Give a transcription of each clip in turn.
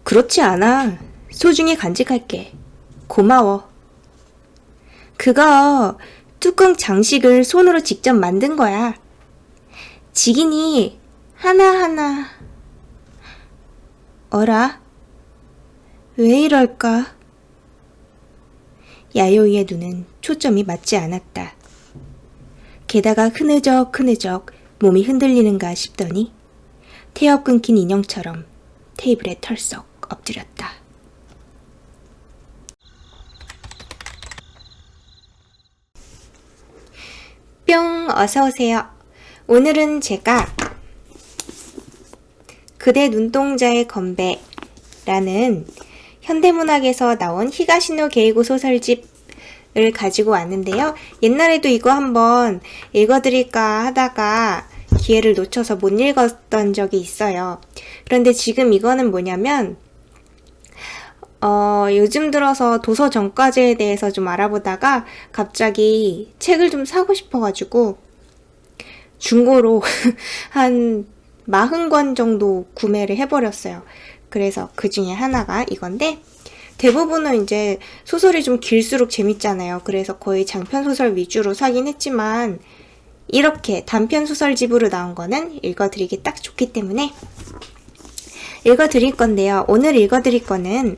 그렇지 않아. 소중히 간직할게. 고마워. 그거 뚜껑 장식을 손으로 직접 만든 거야. 지긴이 하나하나. 어라? 왜 이럴까? 야요이의 눈은 초점이 맞지 않았다. 게다가 흐느적 몸이 흔들리는가 싶더니 태엽 끊긴 인형처럼 테이블에 털썩 엎드렸다. 뿅, 어서오세요. 오늘은 제가 그대 눈동자의 건배라는 현대문학에서 나온 히가시노 게이고 소설집을 가지고 왔는데요. 옛날에도 이거 한번 읽어드릴까 하다가 기회를 놓쳐서 못 읽었던 적이 있어요. 그런데 지금 이거는 뭐냐면 요즘 들어서 도서 정가제에 대해서 좀 알아보다가 갑자기 책을 좀 사고 싶어가지고 중고로 한 40권 정도 구매를 해버렸어요. 그래서 그 중에 하나가 이건데 대부분은 이제 소설이 좀 길수록 재밌잖아요. 그래서 거의 장편소설 위주로 사긴 했지만 이렇게 단편소설집으로 나온 거는 읽어드리기 딱 좋기 때문에 읽어드릴 건데요. 오늘 읽어드릴 거는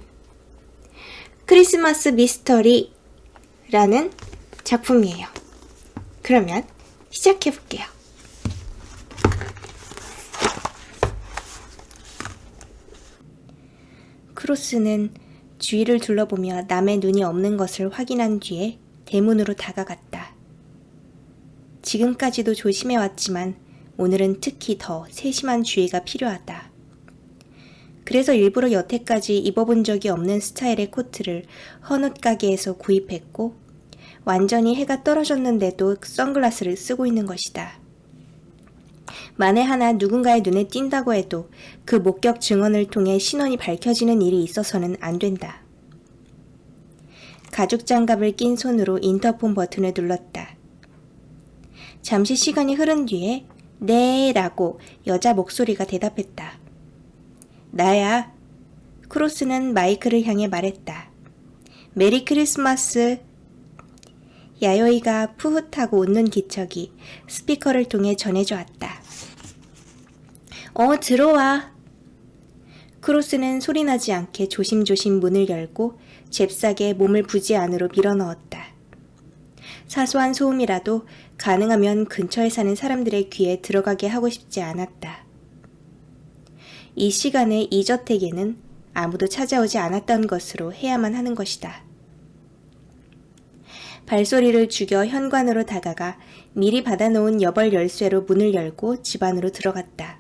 크리스마스 미스터리라는 작품이에요. 그러면 시작해볼게요. 크로스는 주위를 둘러보며 남의 눈이 없는 것을 확인한 뒤에 대문으로 다가갔다. 지금까지도 조심해왔지만 오늘은 특히 더 세심한 주의가 필요하다. 그래서 일부러 여태까지 입어본 적이 없는 스타일의 코트를 헌옷 가게에서 구입했고 완전히 해가 떨어졌는데도 선글라스를 쓰고 있는 것이다. 만에 하나 누군가의 눈에 띈다고 해도 그 목격 증언을 통해 신원이 밝혀지는 일이 있어서는 안 된다. 가죽 장갑을 낀 손으로 인터폰 버튼을 눌렀다. 잠시 시간이 흐른 뒤에 네 라고 여자 목소리가 대답했다. 나야. 크로스는 마이크를 향해 말했다. 메리 크리스마스. 야요이가 푸릇하고 웃는 기척이 스피커를 통해 전해져 왔다. 들어와. 크로스는 소리나지 않게 조심조심 문을 열고 잽싸게 몸을 부지 안으로 밀어넣었다. 사소한 소음이라도 가능하면 근처에 사는 사람들의 귀에 들어가게 하고 싶지 않았다. 이 시간에 이 저택에는 아무도 찾아오지 않았던 것으로 해야만 하는 것이다. 발소리를 죽여 현관으로 다가가 미리 받아놓은 여벌 열쇠로 문을 열고 집 안으로 들어갔다.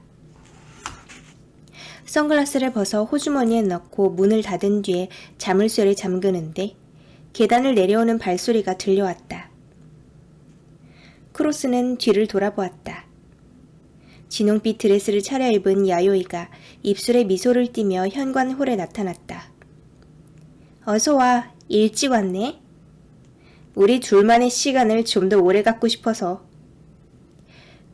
선글라스를 벗어 호주머니에 넣고 문을 닫은 뒤에 자물쇠를 잠그는데 계단을 내려오는 발소리가 들려왔다. 크로스는 뒤를 돌아보았다. 진홍빛 드레스를 차려입은 야요이가 입술에 미소를 띠며 현관 홀에 나타났다. 어서와. 일찍 왔네. 우리 둘만의 시간을 좀 더 오래 갖고 싶어서.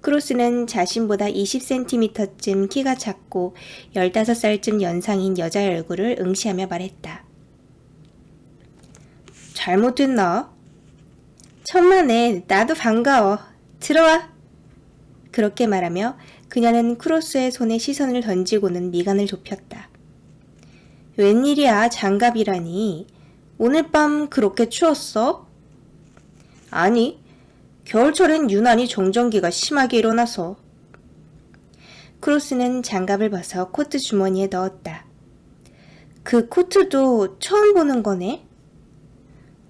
크로스는 자신보다 20cm쯤 키가 작고 15살쯤 연상인 여자의 얼굴을 응시하며 말했다. 잘못했나? 천만에. 나도 반가워. 들어와. 그렇게 말하며 그녀는 크로스의 손에 시선을 던지고는 미간을 좁혔다. 웬일이야, 장갑이라니. 오늘 밤 그렇게 추웠어? 아니, 겨울철엔 유난히 정전기가 심하게 일어나서. 크로스는 장갑을 벗어 코트 주머니에 넣었다. 그 코트도 처음 보는 거네?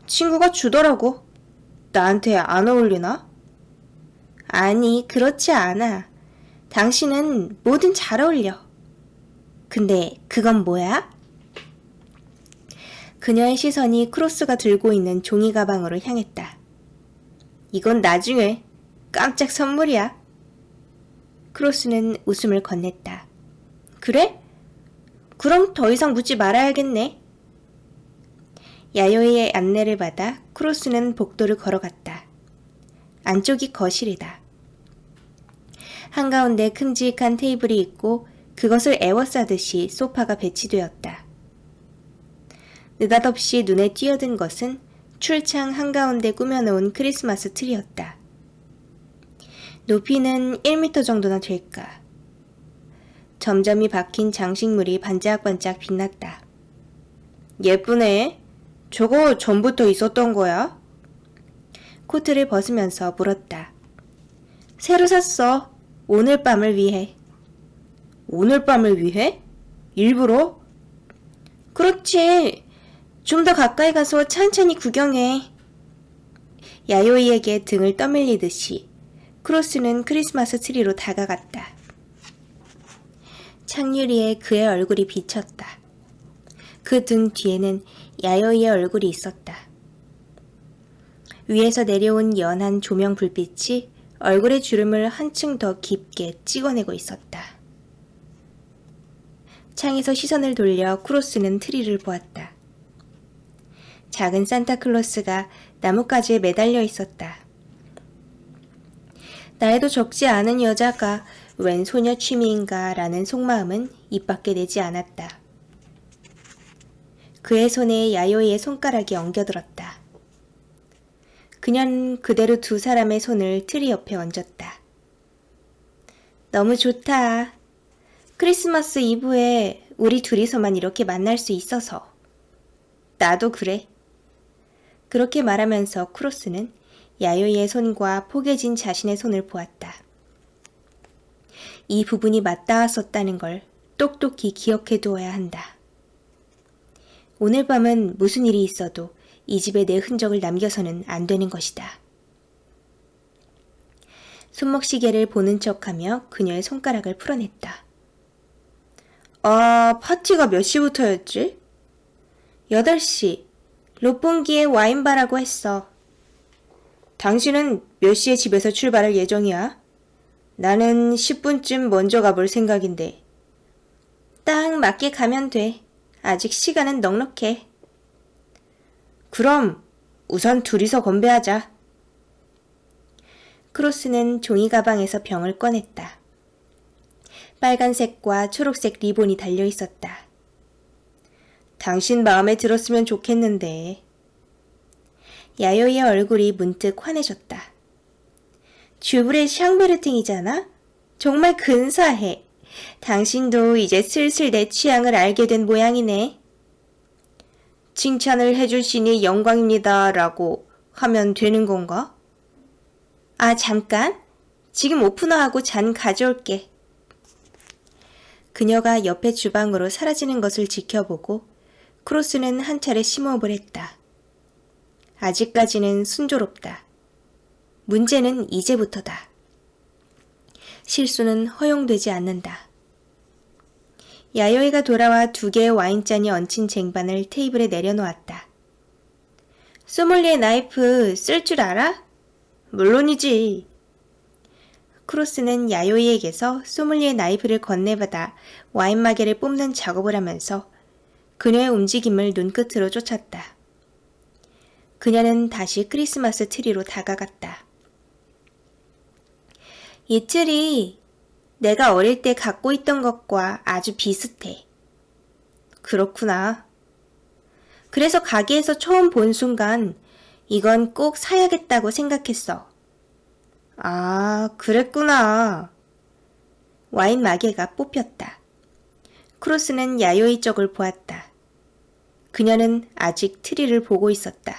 친구가 주더라고. 나한테 안 어울리나? 아니, 그렇지 않아. 당신은 뭐든 잘 어울려. 근데 그건 뭐야? 그녀의 시선이 크로스가 들고 있는 종이 가방으로 향했다. 이건 나중에. 깜짝 선물이야. 크로스는 웃음을 건넸다. 그래? 그럼 더 이상 묻지 말아야겠네. 야요이의 안내를 받아 크로스는 복도를 걸어갔다. 안쪽이 거실이다. 한가운데 큼직한 테이블이 있고 그것을 애워싸듯이 소파가 배치되었다. 느닷없이 눈에 띄어든 것은 출창 한가운데 꾸며놓은 크리스마스 트리였다. 높이는 1m 정도나 될까. 점점이 박힌 장식물이 반짝반짝 빛났다. 예쁘네. 저거 전부터 있었던 거야? 코트를 벗으면서 물었다. 새로 샀어. 오늘 밤을 위해. 오늘 밤을 위해? 일부러? 그렇지. 좀 더 가까이 가서 천천히 구경해. 야요이에게 등을 떠밀리듯이 크로스는 크리스마스 트리로 다가갔다. 창유리에 그의 얼굴이 비쳤다. 그 등 뒤에는 야요이의 얼굴이 있었다. 위에서 내려온 연한 조명 불빛이 얼굴의 주름을 한층 더 깊게 찍어내고 있었다. 창에서 시선을 돌려 크로스는 트리를 보았다. 작은 산타클로스가 나뭇가지에 매달려 있었다. 나이도 적지 않은 여자가 웬 소녀 취미인가 라는 속마음은 입 밖에 내지 않았다. 그의 손에 야요이의 손가락이 엉겨들었다. 그녀는 그대로 두 사람의 손을 트리 옆에 얹었다. 너무 좋다. 크리스마스 이브에 우리 둘이서만 이렇게 만날 수 있어서. 나도 그래. 그렇게 말하면서 크로스는 야요이의 손과 포개진 자신의 손을 보았다. 이 부분이 맞닿았었다는 걸 똑똑히 기억해 두어야 한다. 오늘 밤은 무슨 일이 있어도 이 집에 내 흔적을 남겨서는 안 되는 것이다. 손목시계를 보는 척하며 그녀의 손가락을 풀어냈다. 파티가 몇 시부터였지? 8시. 롯봉기에 와인바라고 했어. 당신은 몇 시에 집에서 출발할 예정이야? 나는 10분쯤 먼저 가볼 생각인데. 딱 맞게 가면 돼. 아직 시간은 넉넉해. 그럼 우선 둘이서 건배하자. 크로스는 종이 가방에서 병을 꺼냈다. 빨간색과 초록색 리본이 달려 있었다. 당신 마음에 들었으면 좋겠는데. 야요이의 얼굴이 문득 환해졌다. 주브레 샹베르팅이잖아? 정말 근사해. 당신도 이제 슬슬 내 취향을 알게 된 모양이네. 칭찬을 해주시니 영광입니다 라고 하면 되는 건가? 아, 잠깐. 지금 오프너하고 잔 가져올게. 그녀가 옆에 주방으로 사라지는 것을 지켜보고 크로스는 한 차례 심호흡을 했다. 아직까지는 순조롭다. 문제는 이제부터다. 실수는 허용되지 않는다. 야요이가 돌아와 2개의 와인잔이 얹힌 쟁반을 테이블에 내려놓았다. 소믈리에 나이프 쓸 줄 알아? 물론이지. 크로스는 야요이에게서 소믈리에 나이프를 건네받아 와인마개를 뽑는 작업을 하면서 그녀의 움직임을 눈끝으로 쫓았다. 그녀는 다시 크리스마스 트리로 다가갔다. 이 트리 내가 어릴 때 갖고 있던 것과 아주 비슷해. 그렇구나. 그래서 가게에서 처음 본 순간 이건 꼭 사야겠다고 생각했어. 아, 그랬구나. 와인 마개가 뽑혔다. 크로스는 야요이 쪽을 보았다. 그녀는 아직 트리를 보고 있었다.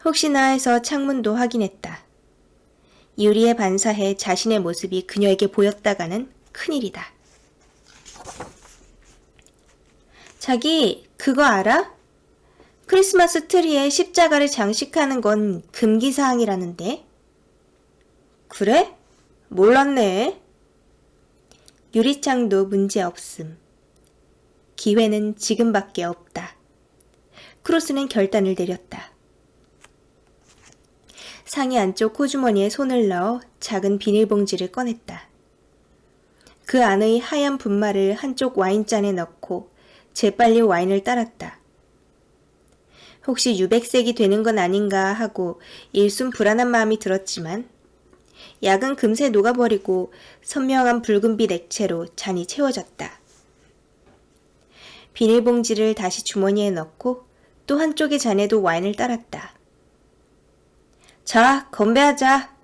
혹시나 해서 창문도 확인했다. 유리에 반사해 자신의 모습이 그녀에게 보였다가는 큰일이다. 자기, 그거 알아? 크리스마스 트리에 십자가를 장식하는 건 금기사항이라는데? 그래? 몰랐네. 유리창도 문제없음. 기회는 지금밖에 없다. 크로스는 결단을 내렸다. 상의 안쪽 코주머니에 손을 넣어 작은 비닐봉지를 꺼냈다. 그 안의 하얀 분말을 한쪽 와인잔에 넣고 재빨리 와인을 따랐다. 혹시 유백색이 되는 건 아닌가 하고 일순 불안한 마음이 들었지만 약은 금세 녹아버리고 선명한 붉은빛 액체로 잔이 채워졌다. 비닐봉지를 다시 주머니에 넣고 또 한쪽의 잔에도 와인을 따랐다. 자, 건배하자.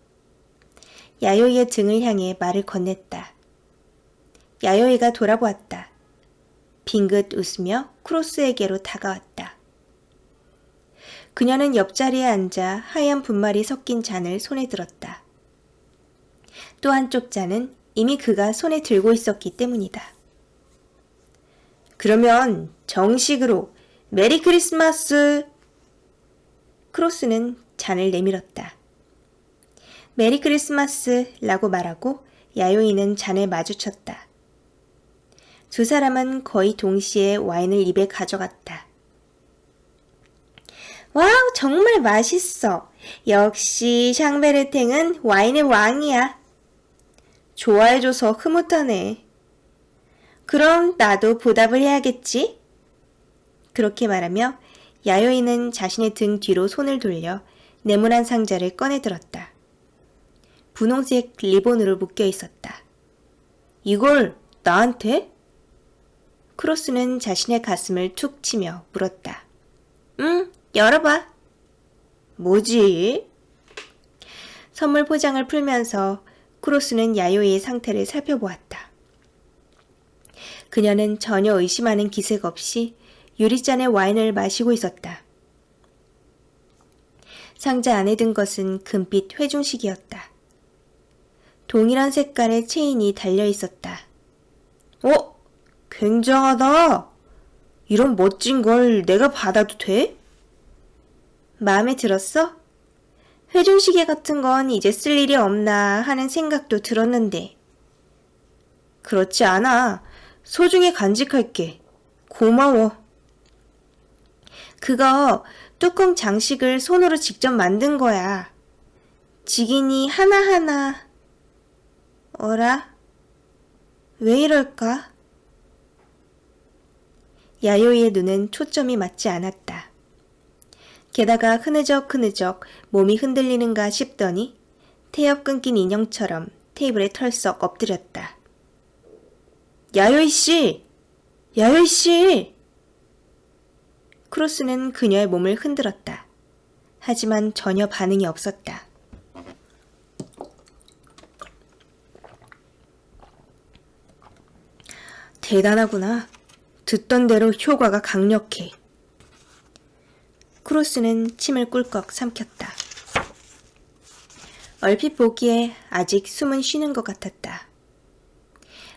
야요이의 등을 향해 말을 건넸다. 야요이가 돌아보았다. 빙긋 웃으며 크로스에게로 다가왔다. 그녀는 옆자리에 앉아 하얀 분말이 섞인 잔을 손에 들었다. 또 한쪽 잔은 이미 그가 손에 들고 있었기 때문이다. 그러면 정식으로 메리 크리스마스! 크로스는 잔을 내밀었다. 메리 크리스마스라고 말하고 야요이는 잔을 마주쳤다. 두 사람은 거의 동시에 와인을 입에 가져갔다. 와우, 정말 맛있어. 역시 샹베르탱은 와인의 왕이야. 좋아해줘서 흐뭇하네. 그럼 나도 보답을 해야겠지? 그렇게 말하며 야요이는 자신의 등 뒤로 손을 돌려 네모난 상자를 꺼내들었다. 분홍색 리본으로 묶여 있었다. 이걸 나한테? 크로스는 자신의 가슴을 툭 치며 물었다. 응, 열어봐. 뭐지? 선물 포장을 풀면서 크로스는 야요이의 상태를 살펴보았다. 그녀는 전혀 의심하는 기색 없이 유리잔의 와인을 마시고 있었다. 상자 안에 든 것은 금빛 회중식이었다. 동일한 색깔의 체인이 달려 있었다. 굉장하다. 이런 멋진 걸 내가 받아도 돼? 마음에 들었어? 회중시계 같은 건 이제 쓸 일이 없나 하는 생각도 들었는데. 그렇지 않아. 소중히 간직할게. 고마워. 그거 뚜껑 장식을 손으로 직접 만든 거야. 지긴이 하나하나. 어라? 왜 이럴까? 야요이의 눈은 초점이 맞지 않았다. 게다가 흐느적 몸이 흔들리는가 싶더니 태엽 끊긴 인형처럼 테이블에 털썩 엎드렸다. 야요이씨! 야요이씨! 크로스는 그녀의 몸을 흔들었다. 하지만 전혀 반응이 없었다. 대단하구나. 듣던 대로 효과가 강력해. 크로스는 침을 꿀꺽 삼켰다. 얼핏 보기에 아직 숨은 쉬는 것 같았다.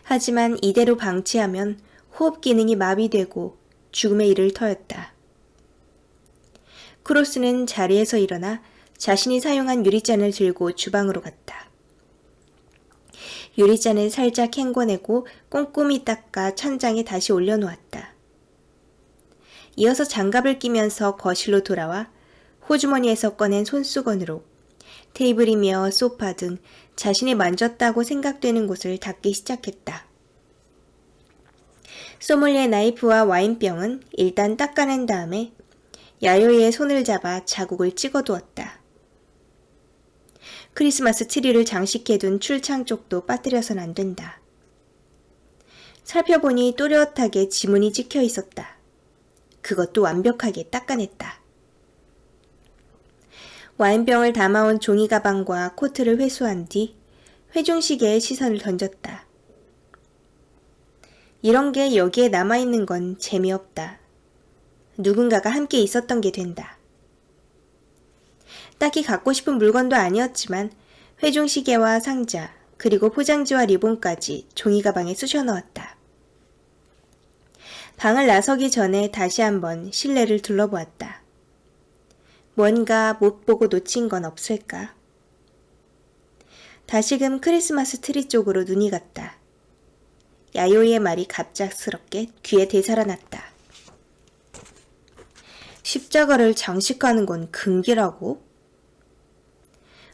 하지만 이대로 방치하면 호흡 기능이 마비되고 죽음에 이를 터였다. 크로스는 자리에서 일어나 자신이 사용한 유리잔을 들고 주방으로 갔다. 유리잔을 살짝 헹궈내고 꼼꼼히 닦아 천장에 다시 올려놓았다. 이어서 장갑을 끼면서 거실로 돌아와 호주머니에서 꺼낸 손수건으로 테이블이며 소파 등 자신이 만졌다고 생각되는 곳을 닦기 시작했다. 소믈리에 나이프와 와인병은 일단 닦아낸 다음에 야요이의 손을 잡아 자국을 찍어두었다. 크리스마스 트리를 장식해둔 출창 쪽도 빠뜨려선 안 된다. 살펴보니 또렷하게 지문이 찍혀 있었다. 그것도 완벽하게 닦아냈다. 와인병을 담아온 종이 가방과 코트를 회수한 뒤 회중시계에 시선을 던졌다. 이런 게 여기에 남아있는 건 재미없다. 누군가가 함께 있었던 게 된다. 딱히 갖고 싶은 물건도 아니었지만 회중시계와 상자 그리고 포장지와 리본까지 종이 가방에 쑤셔 넣었다. 방을 나서기 전에 다시 한번 실내를 둘러보았다. 뭔가 못 보고 놓친 건 없을까? 다시금 크리스마스 트리 쪽으로 눈이 갔다. 야요이의 말이 갑작스럽게 귀에 되살아났다. 십자가를 장식하는 건 금기라고?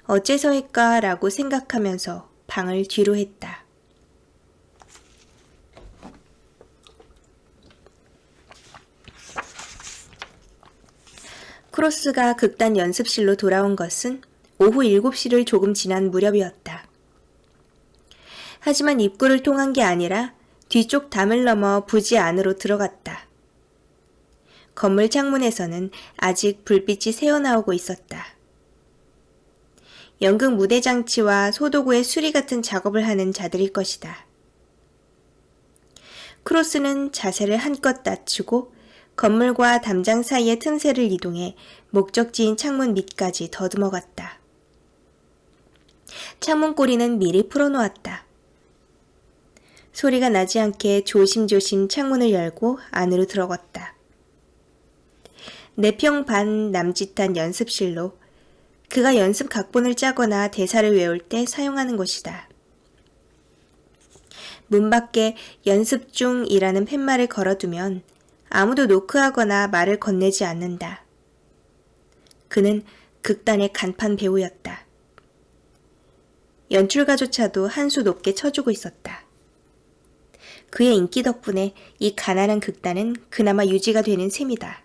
어째서일까 라고 생각하면서 방을 뒤로 했다. 크로스가 극단 연습실로 돌아온 것은 오후 7시를 조금 지난 무렵이었다. 하지만 입구를 통한 게 아니라 뒤쪽 담을 넘어 부지 안으로 들어갔다. 건물 창문에서는 아직 불빛이 새어나오고 있었다. 연극 무대 장치와 소도구의 수리 같은 작업을 하는 자들일 것이다. 크로스는 자세를 한껏 낮추고 건물과 담장 사이의 틈새를 이동해 목적지인 창문 밑까지 더듬어갔다. 창문 꼬리는 미리 풀어놓았다. 소리가 나지 않게 조심조심 창문을 열고 안으로 들어갔다. 4평 반 남짓한 연습실로 그가 연습 각본을 짜거나 대사를 외울 때 사용하는 곳이다. 문 밖에 연습 중이라는 팻말을 걸어두면 아무도 노크하거나 말을 건네지 않는다. 그는 극단의 간판 배우였다. 연출가조차도 한 수 높게 쳐주고 있었다. 그의 인기 덕분에 이 가난한 극단은 그나마 유지가 되는 셈이다.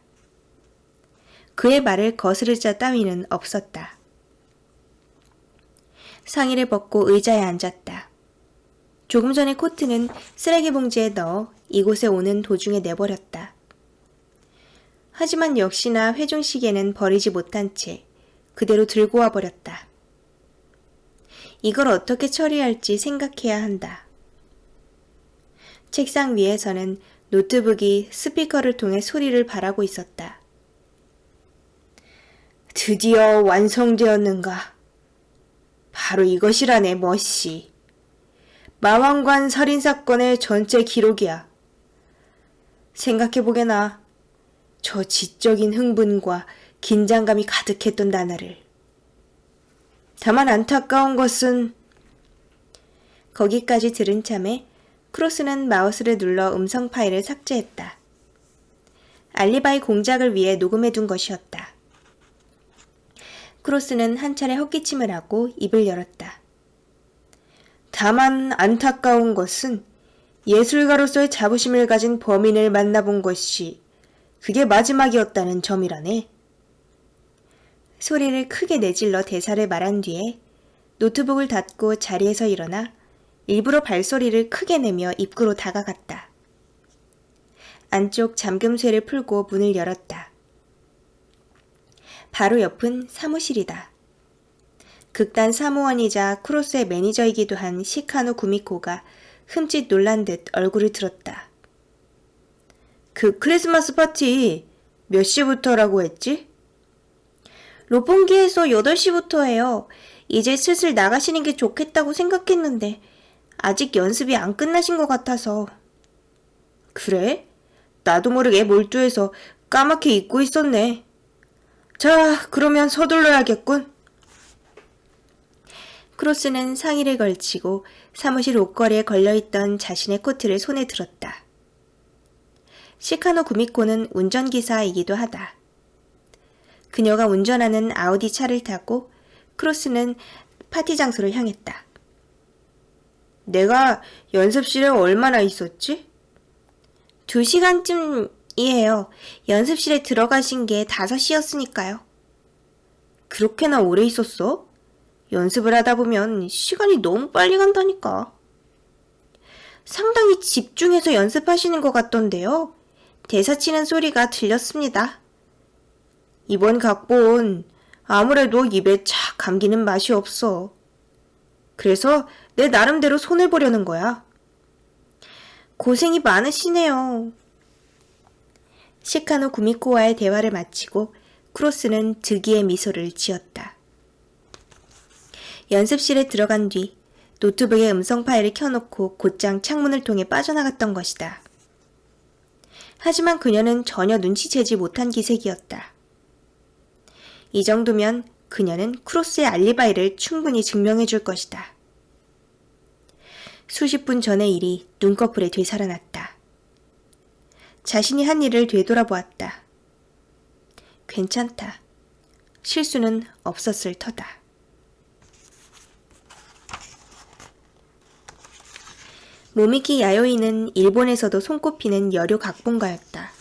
그의 말을 거스를 자 따위는 없었다. 상의를 벗고 의자에 앉았다. 조금 전에 코트는 쓰레기 봉지에 넣어 이곳에 오는 도중에 내버렸다. 하지만 역시나 회중식에는 버리지 못한 채 그대로 들고 와버렸다. 이걸 어떻게 처리할지 생각해야 한다. 책상 위에서는 노트북이 스피커를 통해 소리를 발하고 있었다. 드디어 완성되었는가? 바로 이것이라네, 머시. 마왕관 살인사건의 전체 기록이야. 생각해보게나. 저 지적인 흥분과 긴장감이 가득했던 나날을. 다만 안타까운 것은 거기까지 들은 참에 크로스는 마우스를 눌러 음성 파일을 삭제했다. 알리바이 공작을 위해 녹음해둔 것이었다. 크로스는 한 차례 헛기침을 하고 입을 열었다. 다만 안타까운 것은 예술가로서의 자부심을 가진 범인을 만나본 것이 그게 마지막이었다는 점이라네. 소리를 크게 내질러 대사를 말한 뒤에 노트북을 닫고 자리에서 일어나 일부러 발소리를 크게 내며 입구로 다가갔다. 안쪽 잠금쇠를 풀고 문을 열었다. 바로 옆은 사무실이다. 극단 사무원이자 크로스의 매니저이기도 한 시카노 구미코가 흠칫 놀란 듯 얼굴을 들었다. 그 크리스마스 파티 몇 시부터라고 했지? 로pon기에서 8시부터예요. 이제 슬슬 나가시는 게 좋겠다고 생각했는데 아직 연습이 안 끝나신 것 같아서. 그래? 나도 모르게 몰두해서 까맣게 잊고 있었네. 자, 그러면 서둘러야겠군. 크로스는 상의를 걸치고 사무실 옷걸이에 걸려있던 자신의 코트를 손에 들었다. 시카노 구미코는 운전기사이기도 하다. 그녀가 운전하는 아우디 차를 타고 크로스는 파티 장소를 향했다. 내가 연습실에 얼마나 있었지? 2시간쯤이에요. 연습실에 들어가신 게 5시였으니까요. 그렇게나 오래 있었어? 연습을 하다 보면 시간이 너무 빨리 간다니까. 상당히 집중해서 연습하시는 것 같던데요. 대사 치는 소리가 들렸습니다. 이번 각본 아무래도 입에 착 감기는 맛이 없어. 그래서 내 나름대로 손을 보려는 거야. 고생이 많으시네요. 시카노 구미코와의 대화를 마치고 크로스는 득이의 미소를 지었다. 연습실에 들어간 뒤 노트북에 음성 파일을 켜놓고 곧장 창문을 통해 빠져나갔던 것이다. 하지만 그녀는 전혀 눈치채지 못한 기색이었다. 이 정도면 그녀는 크로스의 알리바이를 충분히 증명해 줄 것이다. 수십 분 전의 일이 눈꺼풀에 되살아났다. 자신이 한 일을 되돌아보았다. 괜찮다. 실수는 없었을 터다. 모미키 야요이는 일본에서도 손꼽히는 여류 각본가였다.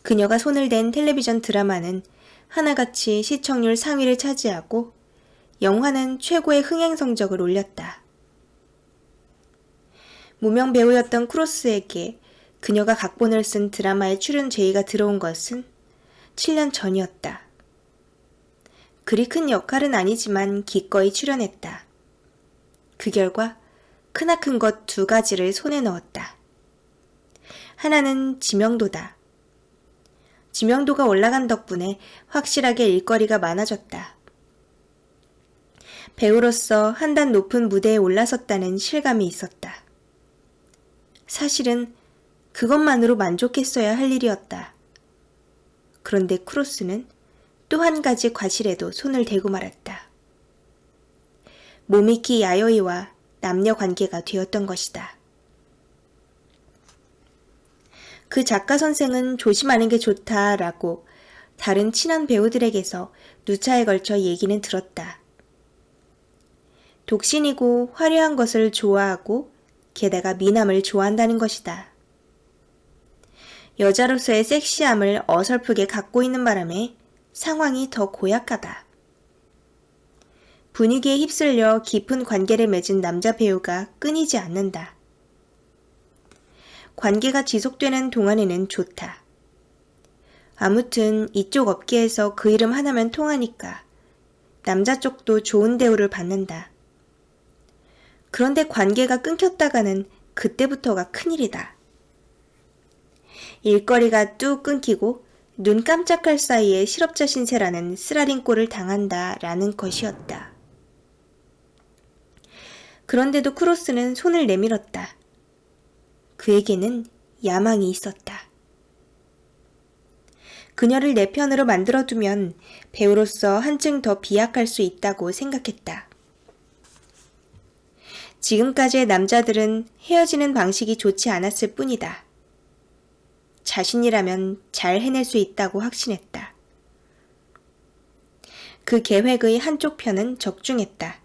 그녀가 손을 댄 텔레비전 드라마는 하나같이 시청률 상위를 차지하고 영화는 최고의 흥행 성적을 올렸다. 무명 배우였던 크로스에게 그녀가 각본을 쓴 드라마에 출연 제의가 들어온 것은 7년 전이었다. 그리 큰 역할은 아니지만 기꺼이 출연했다. 그 결과 크나큰 것 2가지를 손에 넣었다. 하나는 지명도다. 지명도가 올라간 덕분에 확실하게 일거리가 많아졌다. 배우로서 한 단 높은 무대에 올라섰다는 실감이 있었다. 사실은 그것만으로 만족했어야 할 일이었다. 그런데 크로스는 또 한 가지 과실에도 손을 대고 말았다. 모미키 야요이와 남녀 관계가 되었던 것이다. 그 작가 선생은 조심하는 게 좋다라고 다른 친한 배우들에게서 누차에 걸쳐 얘기는 들었다. 독신이고 화려한 것을 좋아하고 게다가 미남을 좋아한다는 것이다. 여자로서의 섹시함을 어설프게 갖고 있는 바람에 상황이 더 고약하다. 분위기에 휩쓸려 깊은 관계를 맺은 남자 배우가 끊이지 않는다. 관계가 지속되는 동안에는 좋다. 아무튼 이쪽 업계에서 그 이름 하나면 통하니까 남자 쪽도 좋은 대우를 받는다. 그런데 관계가 끊겼다가는 그때부터가 큰일이다. 일거리가 뚝 끊기고 눈 깜짝할 사이에 실업자 신세라는 쓰라린 꼴을 당한다라는 것이었다. 그런데도 크로스는 손을 내밀었다. 그에게는 야망이 있었다. 그녀를 내 편으로 만들어두면 배우로서 한층 더 비약할 수 있다고 생각했다. 지금까지의 남자들은 헤어지는 방식이 좋지 않았을 뿐이다. 자신이라면 잘 해낼 수 있다고 확신했다. 그 계획의 한쪽 편은 적중했다.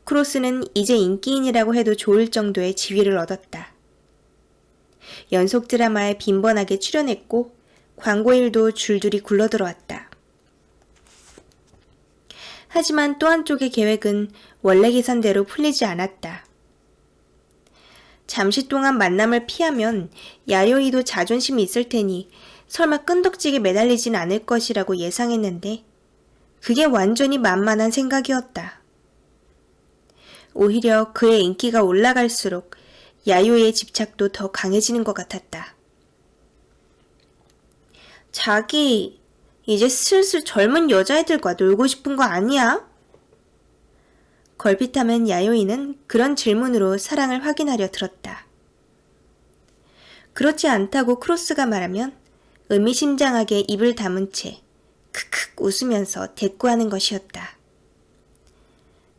크로스는 이제 인기인이라고 해도 좋을 정도의 지위를 얻었다. 연속 드라마에 빈번하게 출연했고 광고일도 줄줄이 굴러들어왔다. 하지만 또 한쪽의 계획은 원래 계산대로 풀리지 않았다. 잠시 동안 만남을 피하면 야요이도 자존심이 있을 테니 설마 끈덕지게 매달리진 않을 것이라고 예상했는데 그게 완전히 만만한 생각이었다. 오히려 그의 인기가 올라갈수록 야요이의 집착도 더 강해지는 것 같았다. 자기, 이제 슬슬 젊은 여자애들과 놀고 싶은 거 아니야? 걸핏하면 야요이는 그런 질문으로 사랑을 확인하려 들었다. 그렇지 않다고 크로스가 말하면 의미심장하게 입을 다문 채 크크 웃으면서 대꾸하는 것이었다.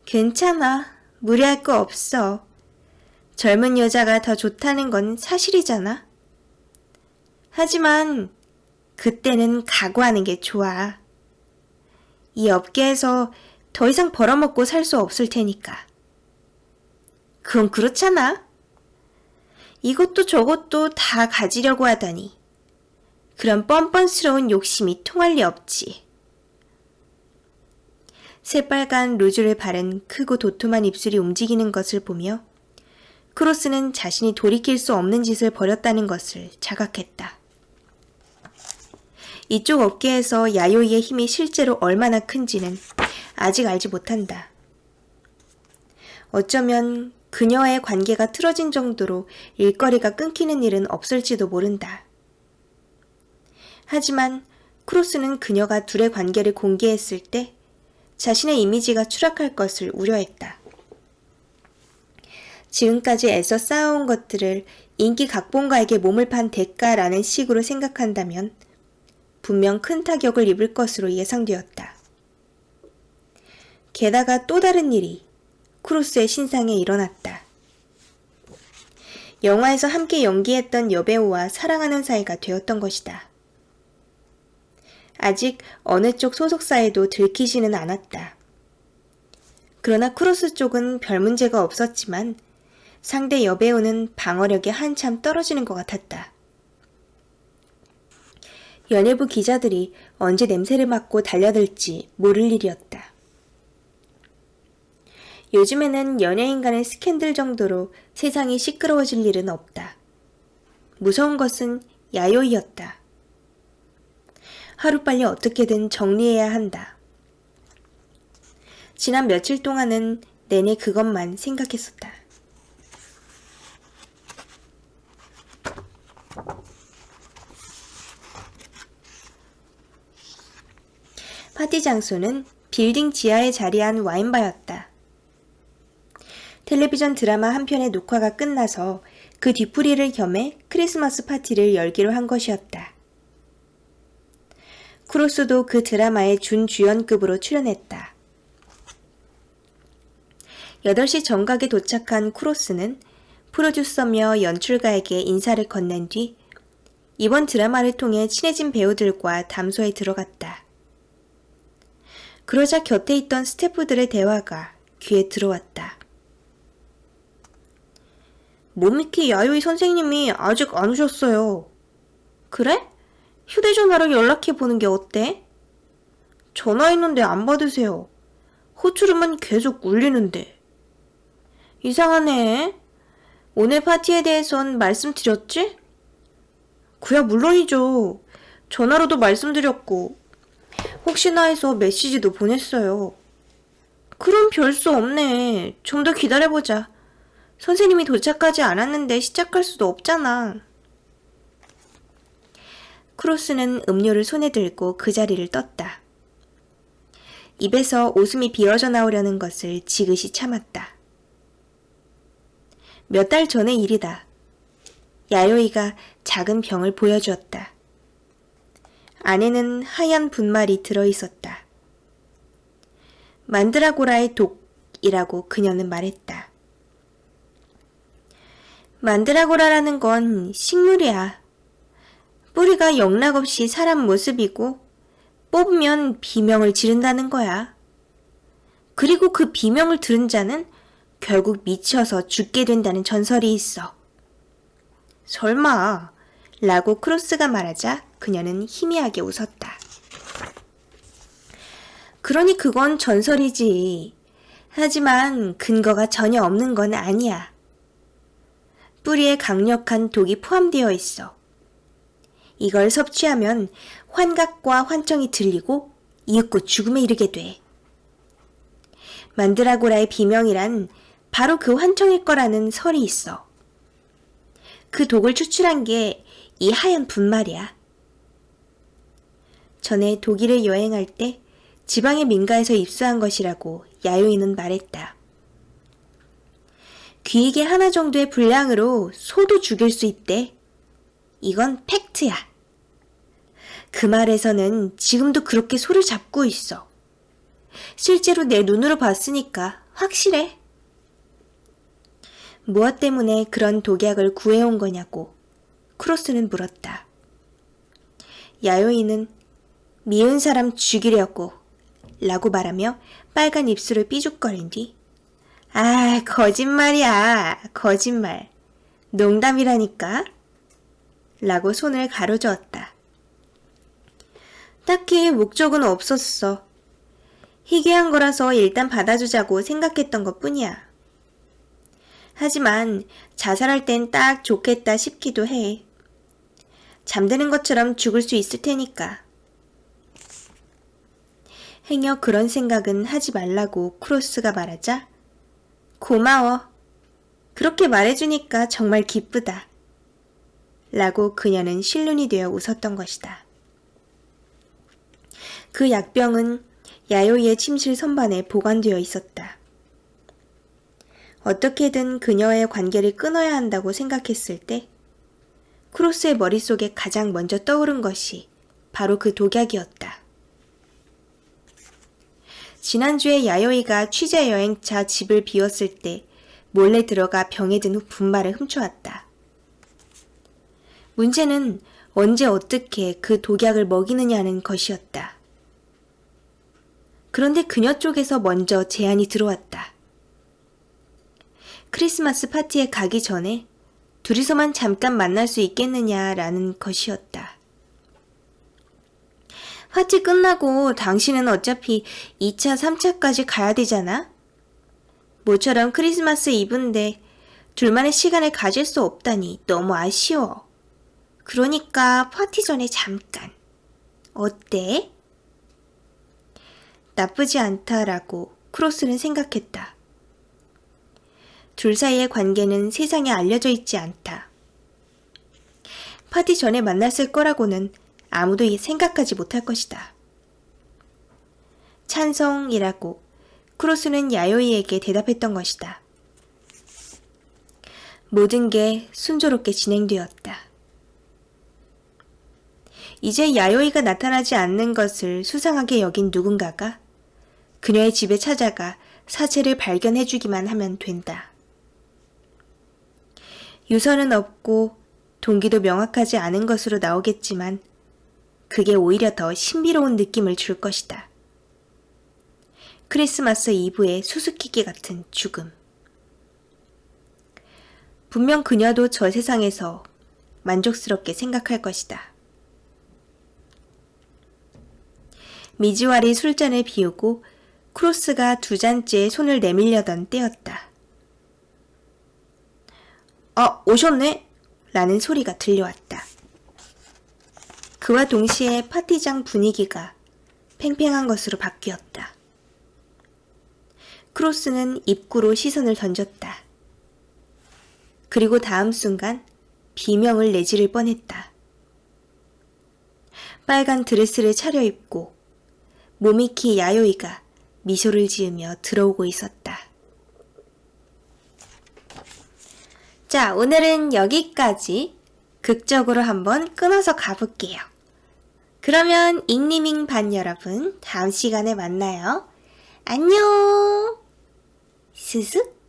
괜찮아. 무리할 거 없어. 젊은 여자가 더 좋다는 건 사실이잖아. 하지만 그때는 각오하는 게 좋아. 이 업계에서 더 이상 벌어먹고 살 수 없을 테니까. 그건 그렇잖아. 이것도 저것도 다 가지려고 하다니. 그런 뻔뻔스러운 욕심이 통할 리 없지. 새빨간 루즈를 바른 크고 도톰한 입술이 움직이는 것을 보며 크로스는 자신이 돌이킬 수 없는 짓을 벌였다는 것을 자각했다. 이쪽 업계에서 야요이의 힘이 실제로 얼마나 큰지는 아직 알지 못한다. 어쩌면 그녀와의 관계가 틀어진 정도로 일거리가 끊기는 일은 없을지도 모른다. 하지만 크로스는 그녀가 둘의 관계를 공개했을 때 자신의 이미지가 추락할 것을 우려했다. 지금까지 애써 쌓아온 것들을 인기 각본가에게 몸을 판 대가라는 식으로 생각한다면 분명 큰 타격을 입을 것으로 예상되었다. 게다가 또 다른 일이 크로스의 신상에 일어났다. 영화에서 함께 연기했던 여배우와 사랑하는 사이가 되었던 것이다. 아직 어느 쪽 소속사에도 들키지는 않았다. 그러나 크로스 쪽은 별 문제가 없었지만 상대 여배우는 방어력이 한참 떨어지는 것 같았다. 연예부 기자들이 언제 냄새를 맡고 달려들지 모를 일이었다. 요즘에는 연예인 간의 스캔들 정도로 세상이 시끄러워질 일은 없다. 무서운 것은 야요이였다. 하루빨리 어떻게든 정리해야 한다. 지난 며칠 동안은 내내 그것만 생각했었다. 파티 장소는 빌딩 지하에 자리한 와인바였다. 텔레비전 드라마 한 편의 녹화가 끝나서 그 뒤풀이를 겸해 크리스마스 파티를 열기로 한 것이었다. 크로스도 그 드라마의 준주연급으로 출연했다. 8시 정각에 도착한 크로스는 프로듀서며 연출가에게 인사를 건넨 뒤 이번 드라마를 통해 친해진 배우들과 담소에 들어갔다. 그러자 곁에 있던 스태프들의 대화가 귀에 들어왔다. 모미키 야요이 선생님이 아직 안 오셨어요. 그래? 휴대전화로 연락해보는 게 어때? 전화했는데 안 받으세요. 호출음은 계속 울리는데. 이상하네. 오늘 파티에 대해선 말씀드렸지? 그야 물론이죠. 전화로도 말씀드렸고 혹시나 해서 메시지도 보냈어요. 그럼 별 수 없네. 좀 더 기다려보자. 선생님이 도착하지 않았는데 시작할 수도 없잖아. 크로스는 음료를 손에 들고 그 자리를 떴다. 입에서 웃음이 비어져 나오려는 것을 지그시 참았다. 몇 달 전의 일이다. 야요이가 작은 병을 보여주었다. 안에는 하얀 분말이 들어있었다. 만드라고라의 독이라고 그녀는 말했다. 만드라고라라는 건 식물이야. 뿌리가 영락없이 사람 모습이고 뽑으면 비명을 지른다는 거야. 그리고 그 비명을 들은 자는 결국 미쳐서 죽게 된다는 전설이 있어. 설마 라고 크로스가 말하자 그녀는 희미하게 웃었다. 그러니 그건 전설이지. 하지만 근거가 전혀 없는 건 아니야. 뿌리에 강력한 독이 포함되어 있어. 이걸 섭취하면 환각과 환청이 들리고 이윽고 죽음에 이르게 돼. 만드라고라의 비명이란 바로 그 환청일 거라는 설이 있어. 그 독을 추출한 게 이 하얀 분말이야. 전에 독일에 여행할 때 지방의 민가에서 입수한 것이라고 야요이는 말했다. 귀이개 하나 정도의 분량으로 소도 죽일 수 있대. 이건 팩트야. 그 말에서는 지금도 그렇게 소를 잡고 있어. 실제로 내 눈으로 봤으니까 확실해. 무엇 때문에 그런 독약을 구해온 거냐고 크로스는 물었다. 야요이는 미운 사람 죽이려고 라고 말하며 빨간 입술을 삐죽거린 뒤 아, 거짓말이야. 거짓말. 농담이라니까. 라고 손을 가로저었다. 딱히 목적은 없었어. 희귀한 거라서 일단 받아주자고 생각했던 것뿐이야. 하지만 자살할 땐 딱 좋겠다 싶기도 해. 잠드는 것처럼 죽을 수 있을 테니까. 행여 그런 생각은 하지 말라고 크로스가 말하자 고마워. 그렇게 말해주니까 정말 기쁘다. 라고 그녀는 실눈이 되어 웃었던 것이다. 그 약병은 야요이의 침실 선반에 보관되어 있었다. 어떻게든 그녀의 관계를 끊어야 한다고 생각했을 때 크로스의 머릿속에 가장 먼저 떠오른 것이 바로 그 독약이었다. 지난주에 야요이가 취재 여행차 집을 비웠을 때 몰래 들어가 병에 든 후 분말을 훔쳐왔다. 문제는 언제 어떻게 그 독약을 먹이느냐는 것이었다. 그런데 그녀 쪽에서 먼저 제안이 들어왔다. 크리스마스 파티에 가기 전에 둘이서만 잠깐 만날 수 있겠느냐라는 것이었다. 파티 끝나고 당신은 어차피 2차, 3차까지 가야 되잖아? 모처럼 크리스마스 이브인데 둘만의 시간을 가질 수 없다니 너무 아쉬워. 그러니까 파티 전에 잠깐. 어때? 나쁘지 않다라고 크로스는 생각했다. 둘 사이의 관계는 세상에 알려져 있지 않다. 파티 전에 만났을 거라고는 아무도 생각하지 못할 것이다. 찬성이라고 크로스는 야요이에게 대답했던 것이다. 모든 게 순조롭게 진행되었다. 이제 야요이가 나타나지 않는 것을 수상하게 여긴 누군가가 그녀의 집에 찾아가 사체를 발견해주기만 하면 된다. 유서는 없고 동기도 명확하지 않은 것으로 나오겠지만 그게 오히려 더 신비로운 느낌을 줄 것이다. 크리스마스 이브의 수수께끼 같은 죽음. 분명 그녀도 저 세상에서 만족스럽게 생각할 것이다. 미지왈이 술잔을 비우고 크로스가 두 잔째에 손을 내밀려던 때였다. 오셨네? 라는 소리가 들려왔다. 그와 동시에 파티장 분위기가 팽팽한 것으로 바뀌었다. 크로스는 입구로 시선을 던졌다. 그리고 다음 순간 비명을 내지를 뻔했다. 빨간 드레스를 차려입고 모미키 야요이가 미소를 지으며 들어오고 있었다. 자, 오늘은 여기까지 극적으로 한번 끊어서 가볼게요. 그러면 잉리밍 반 여러분, 다음 시간에 만나요. 안녕! 스슥!